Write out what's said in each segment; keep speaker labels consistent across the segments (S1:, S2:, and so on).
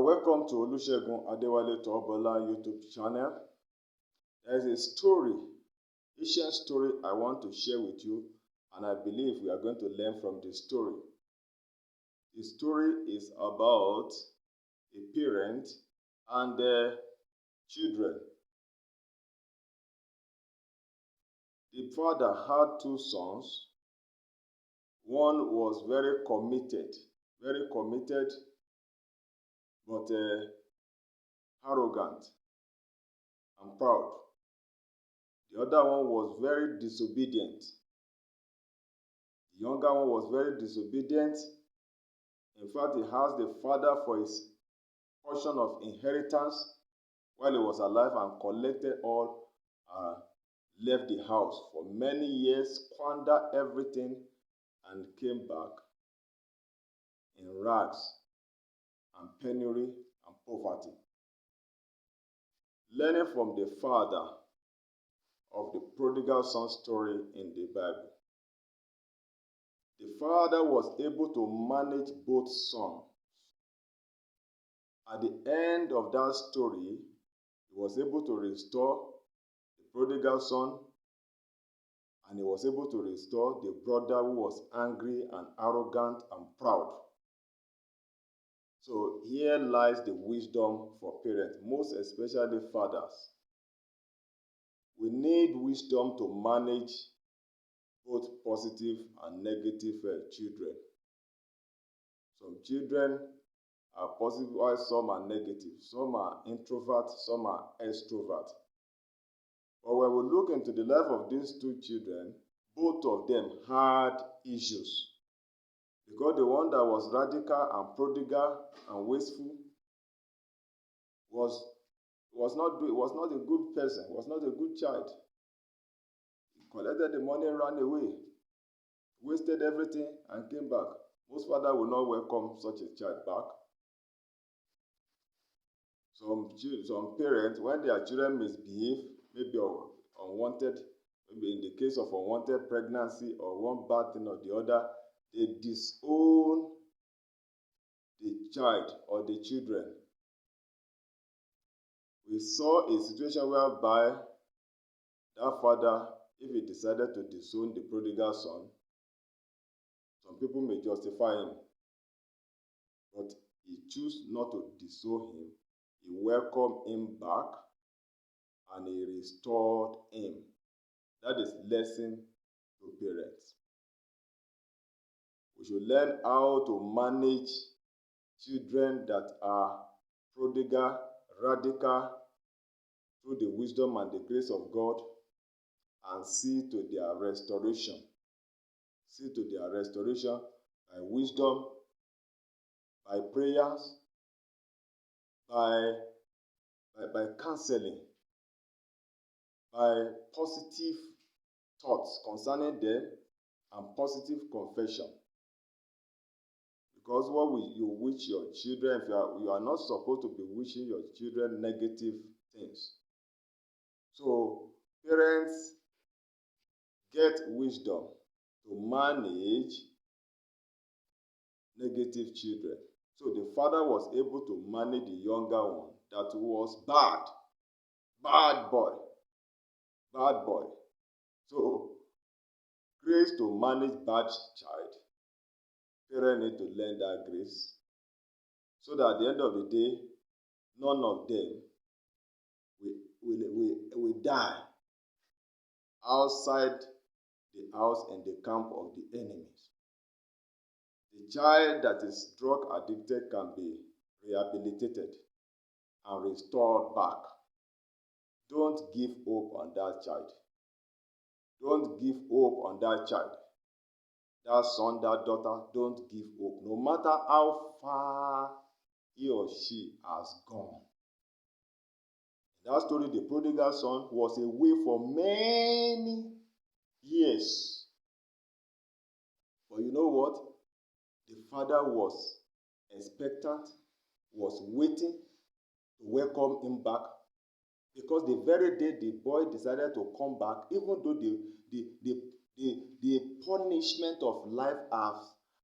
S1: Welcome to Olusegun Adewale Tobola YouTube channel. There is a story, ancient story I want to share with you, and I believe we are going to learn from the story. The story is about a parent and their children. The father had two sons. One was very committed, but arrogant and proud. The other one was very disobedient. The younger one was very disobedient. In fact, he asked the father for his portion of inheritance while he was alive and collected all, left the house for many years, squandered everything, and came back in rags and penury and poverty. Learning from the father of the prodigal son story in the Bible. The father was able to manage both sons. At the end of that story, he was able to restore the prodigal son, and he was able to restore the brother who was angry and arrogant and proud. So here lies the wisdom for parents, most especially fathers. We need wisdom to manage both positive and negative children. Some children are positive while some are negative. Some are introvert, some are extrovert. But when we look into the life of these two children, both of them had issues. Because the one that was radical and prodigal and wasteful was not a good person, was not a good child. He collected the money, ran away, wasted everything, and came back. Most fathers will not welcome such a child back. Some parents, when their children misbehave, maybe unwanted, maybe in the case of unwanted pregnancy or one bad thing or the other, they disown the child or the children. We saw a situation whereby that father, if he decided to disown the prodigal son, some people may justify him, but he chose not to disown him. He welcomed him back and he restored him. That is lesson to parents. We should learn how to manage children that are prodigal, radical, through the wisdom and the grace of God, and see to their restoration. See to their restoration by wisdom, by prayers, by counseling, by positive thoughts concerning them, and positive confession. Because you wish your children, if you are not supposed to be wishing your children negative things. So parents get wisdom to manage negative children. So the father was able to manage the younger one that was bad boy. So grace to manage bad child. Parents need to learn that grace, so that at the end of the day, none of them will die outside the house and the camp of the enemies. The child that is drug addicted can be rehabilitated and restored back. Don't give hope on that child. Don't give hope on that child. That son, that daughter, don't give hope. No matter how far he or she has gone. In that story, the prodigal son was away for many years. But you know what? The father was expectant, was waiting to welcome him back. Because the very day the boy decided to come back, even though the punishment of life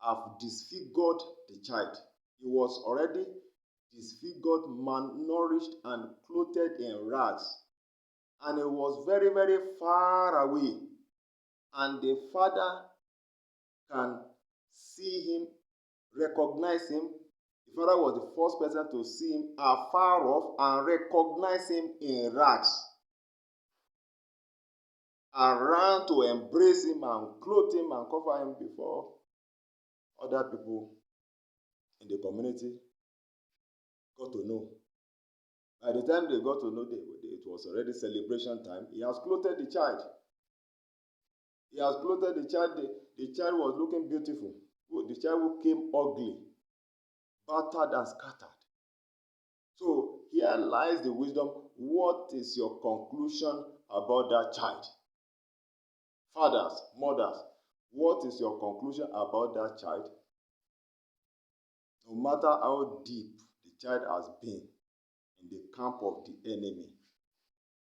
S1: have disfigured the child, he was already disfigured, malnourished, and clothed in rags. And he was very, very far away. And the father can see him, recognize him. The father was the first person to see him afar off and recognize him in rags, and ran to embrace him and clothe him and cover him before other people in the community got to know. By the time they got to know, it was already celebration time. He has clothed the child. He has clothed the child. The child was looking beautiful. The child came ugly, battered and scattered. So here lies the wisdom. What is your conclusion about that child? Fathers, mothers, what is your conclusion about that child? No matter how deep the child has been in the camp of the enemy,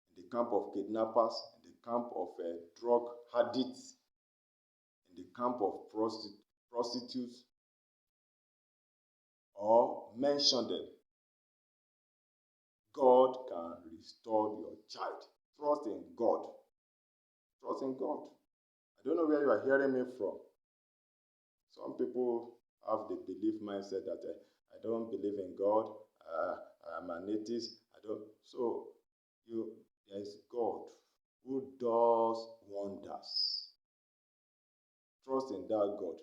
S1: in the camp of kidnappers, in the camp of drug addicts, in the camp of prostitutes, or mention them, God can restore your child. Trust in God. Trust in God. I don't know where you are hearing me from. Some people have the belief mindset that I don't believe in God. I'm an atheist. I don't. So there is God who does wonders. Trust in that God.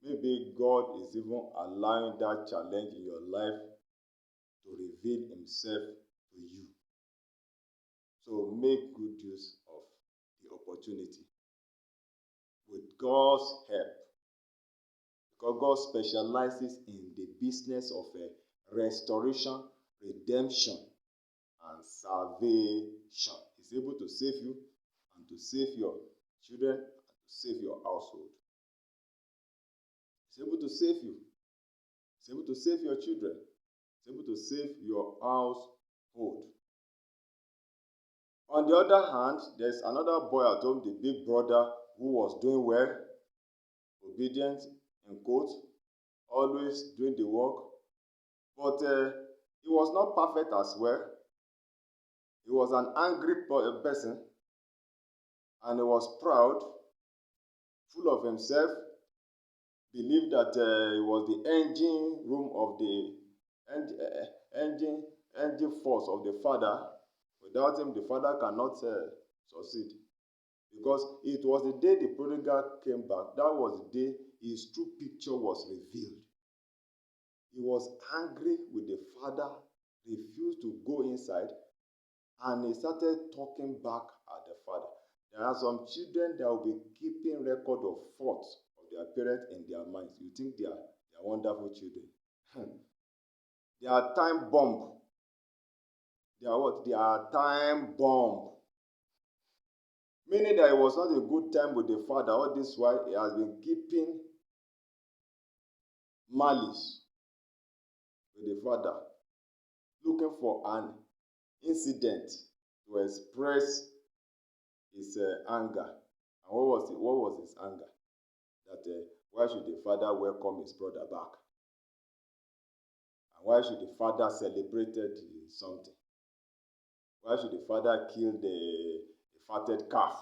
S1: Maybe God is even allowing that challenge in your life to reveal himself to you. So make good use of the opportunity. With God's help, because God specializes in the business of restoration, redemption, and salvation. He's able to save you and to save your children and to save your household. He's able to save you. He's able to save your children. He's able to save your household. On the other hand, there's another boy at home, the big brother, who was doing well, obedient, in quotes, always doing the work. But he was not perfect as well. He was an angry person, and he was proud, full of himself, believed that he was the engine room of the engine force of the father. Without him, the father cannot succeed. Because it was the day the prodigal came back, that was the day his true picture was revealed. He was angry with the father, refused to go inside, and he started talking back at the father. There are some children that will be keeping record of faults of their parents in their minds. You think they are wonderful children. They are time bomb. They are what? They are time bomb. Meaning that it was not a good time with the father. All this while he has been keeping malice with the father, looking for an incident to express his anger. And what was his anger? That why should the father welcome his brother back? And why should the father celebrate something? Why should the father kill the fatted calf?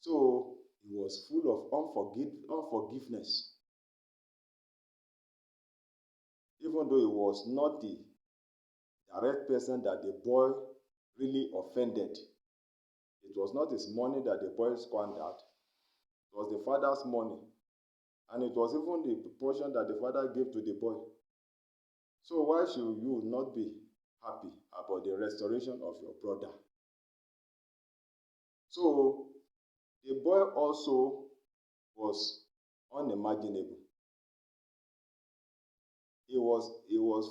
S1: So he was full of unforgiveness. Even though he was not the direct person that the boy really offended. It was not his money that the boy squandered. It was the father's money. And it was even the portion that the father gave to the boy. So why should you not be happy about the restoration of your brother? So the boy also was unimaginable. He was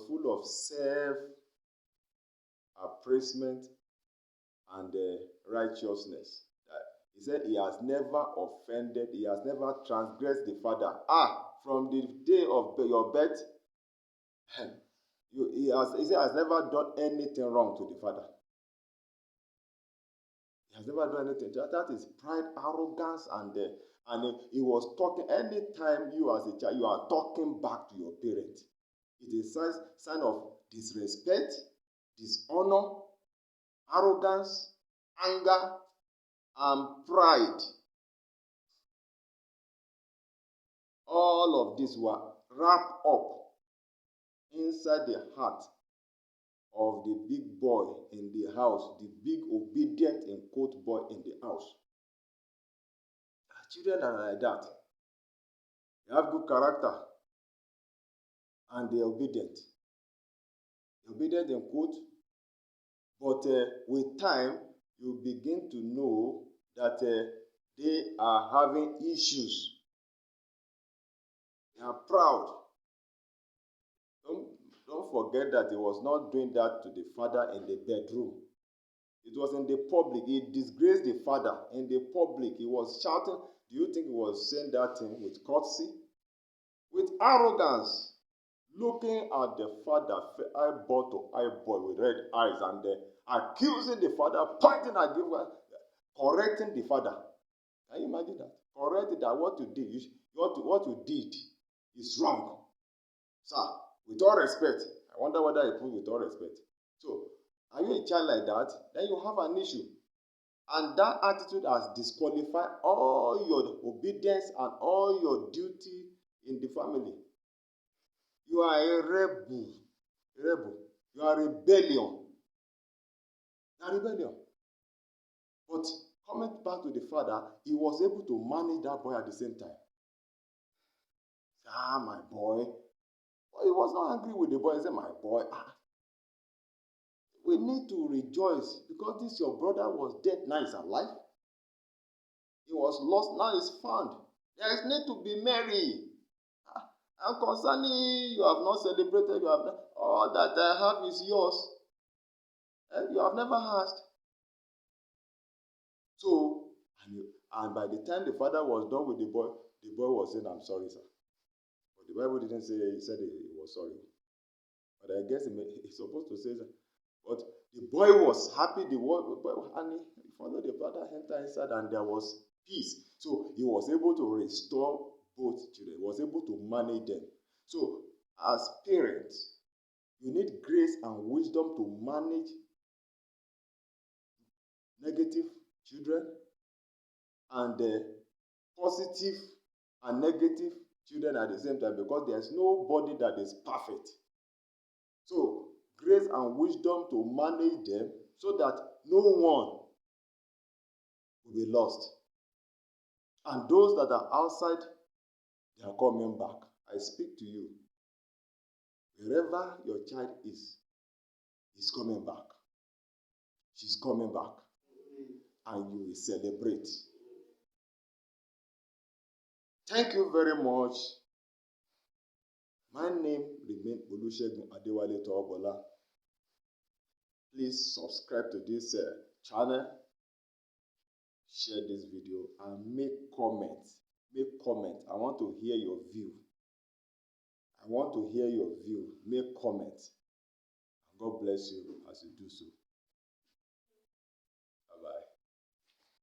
S1: full of self-appraisement and righteousness. He said he has never offended, he has never transgressed the father. From the day of your birth, he has never done anything wrong to the father. He has never done anything. That is pride, arrogance, and And he was talking, anytime you as a child, you are talking back to your parent. It is a sign of disrespect, dishonor, arrogance, anger, and pride. All of these were wrapped up inside the heart of the big boy in the house, the big obedient and quote boy in the house. Children are like that. They have good character and they are obedient. Obedient in quote, but with time, you begin to know that they are having issues. They are proud. Don't forget that he was not doing that to the father in the bedroom. It was in the public. He disgraced the father in the public. He was shouting. Do you think he was saying that thing with courtesy? With arrogance. Looking at the father, eyeball to eyeball with red eyes, and accusing the father, pointing at the correcting the father. Can you imagine that? Correcting that what you did, what you did is wrong. Sir, with all respect, I wonder whether I put with all respect. So, are you a child like that? Then you have an issue. And that attitude has disqualified all your obedience and all your duty in the family. You are a rebel. You are rebellion. You are rebellion. But coming back to the father, he was able to manage that boy at the same time. My boy. Well, he was not angry with the boy. He said, my boy, we need to rejoice because this your brother was dead, now he's alive. He was lost, now he's found. There is need to be merry. And concerning you have not celebrated, you have not, all that I have is yours. And you have never asked. So, and by the time the father was done with the boy was saying, I'm sorry, sir. But the Bible didn't say, he said he was sorry. But I guess he's supposed to say that. But the boy was happy, and he followed the father, entered inside, and there was peace. So he was able to restore both children. He was able to manage them. So as parents, you need grace and wisdom to manage negative children and positive and negative children at the same time, because there's nobody that is perfect. So grace and wisdom to manage them so that no one will be lost. And those that are outside, they are coming back. I speak to you. Wherever your child is, he's coming back. She's coming back. And you will celebrate. Thank you very much. My name remains Olusegun Adewale Tobola. Please subscribe to this channel, share this video, and make comments. I want to hear your view. Make comments. God bless you as you do so.